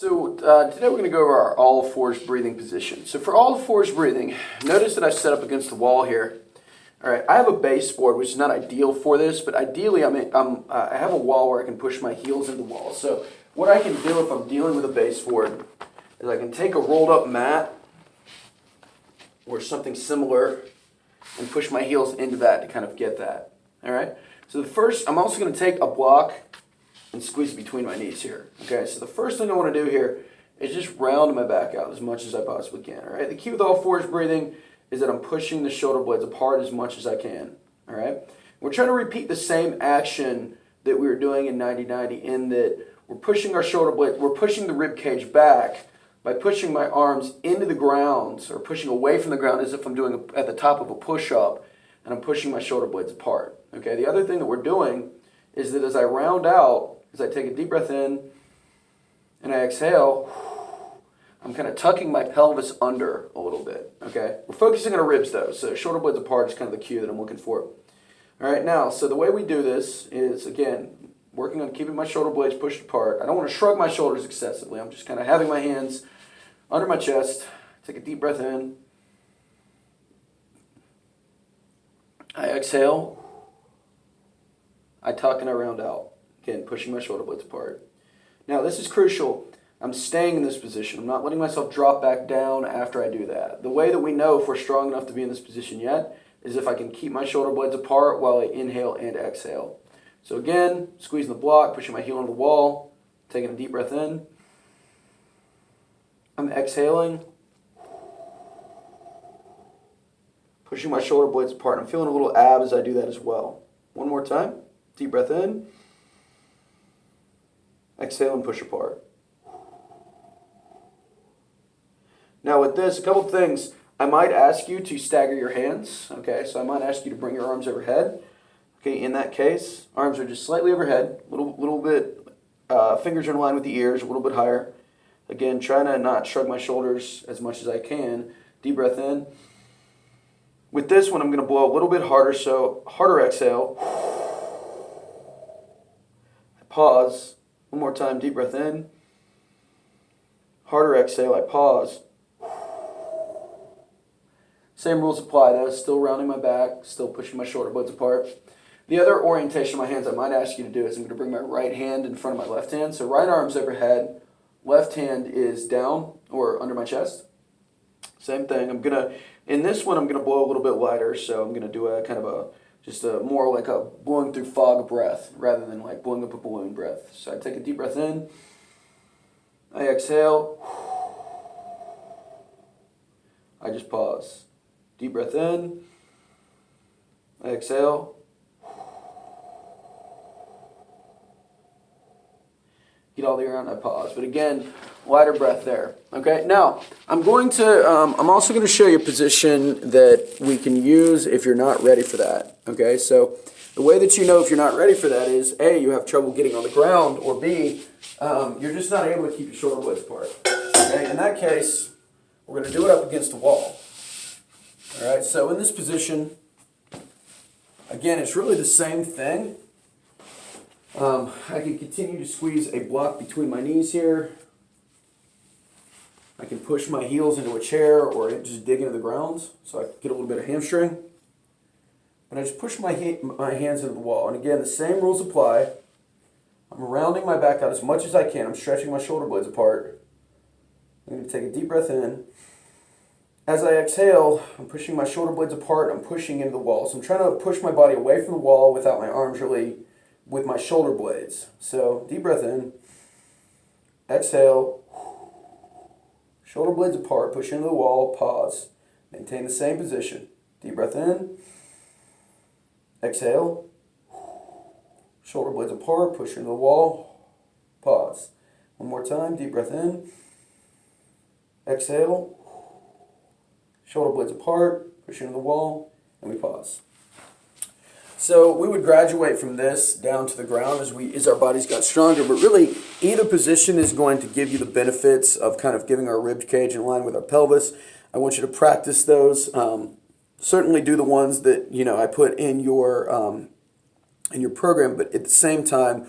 So today we're going to go over our all fours breathing position. So for all fours breathing, notice that I've set up against the wall here. All right, I have a baseboard, which is not ideal for this, but ideally I have a wall where I can push my heels into the wall. So what I can do if I'm dealing with a baseboard is I can take a rolled up mat or something similar and push my heels into that to kind of get that. All right, so the first, I'm also going to take a block and squeeze it between my knees here. Okay, so the first thing I want to do here is just round my back out as much as I possibly can. All right, the key with all fours breathing is that I'm pushing the shoulder blades apart as much as I can. All right, we're trying to repeat the same action that we were doing in 90-90 in that we're pushing our shoulder blades, we're pushing the rib cage back by pushing my arms into the ground or pushing away from the ground as if I'm doing at the top of a push-up, and I'm pushing my shoulder blades apart. Okay, the other thing that we're doing is that as I round out, as I take a deep breath in and I exhale, I'm kind of tucking my pelvis under a little bit, okay? We're focusing on our ribs though, so shoulder blades apart is kind of the cue that I'm looking for. All right, now, so the way we do this is, again, working on keeping my shoulder blades pushed apart. I don't want to shrug my shoulders excessively. I'm just kind of having my hands under my chest. Take a deep breath in. I exhale. I tuck and I round out. Again, pushing my shoulder blades apart. Now, this is crucial. I'm staying in this position. I'm not letting myself drop back down after I do that. The way that we know if we're strong enough to be in this position yet is if I can keep my shoulder blades apart while I inhale and exhale. So again, squeezing the block, pushing my heel into the wall, taking a deep breath in. I'm exhaling, pushing my shoulder blades apart. I'm feeling a little ab as I do that as well. One more time. Deep breath in. Exhale and push apart. Now with this, a couple things. I might ask you to stagger your hands. Okay, so I might ask you to bring your arms overhead. Okay, in that case, arms are just slightly overhead, little bit, fingers are in line with the ears, a little bit higher. Again, trying to not shrug my shoulders as much as I can. Deep breath in. With this one, I'm going to blow a little bit harder, so harder exhale. I pause. One more time, deep breath in. Harder exhale, I pause. Same rules apply though, still rounding my back, still pushing my shoulder blades apart. The other orientation of my hands I might ask you to do is I'm going to bring my right hand in front of my left hand. So right arm's overhead, left hand is down or under my chest. Same thing. In this one, I'm going to blow a little bit lighter, so I'm going to do a kind of just a more like a blowing through fog breath rather than like blowing up a balloon breath. So I take a deep breath in. I exhale. I just pause. Deep breath in. I exhale. Get all the air out and I pause. But again, lighter breath there. Okay, now I'm also going to show you a position that we can use if you're not ready for that. Okay, so the way that you know if you're not ready for that is A, you have trouble getting on the ground, or B, you're just not able to keep your shoulder blades apart. Okay, in that case, we're going to do it up against the wall. All right, so in this position, again, it's really the same thing. I can continue to squeeze a block between my knees here. I can push my heels into a chair or just dig into the ground so I can get a little bit of hamstring. And I just push my hands into the wall. And again, the same rules apply. I'm rounding my back out as much as I can. I'm stretching my shoulder blades apart. I'm going to take a deep breath in. As I exhale, I'm pushing my shoulder blades apart. I'm pushing into the wall. So I'm trying to push my body away from the wall without my arms really with my shoulder blades. So deep breath in. Exhale. Shoulder blades apart, push into the wall, pause. Maintain the same position. Deep breath in. Exhale. Shoulder blades apart, push into the wall, pause. One more time, deep breath in. Exhale. Shoulder blades apart, push into the wall, and we pause. So we would graduate from this down to the ground as our bodies got stronger, but really either position is going to give you the benefits of kind of giving our rib cage in line with our pelvis. I want you to practice those. Certainly do the ones that I put in your program, but at the same time,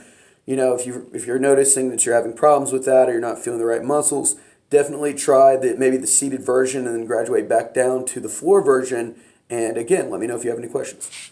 if you're noticing that you're having problems with that or you're not feeling the right muscles, definitely try maybe the seated version and then graduate back down to the floor version. And again, let me know if you have any questions.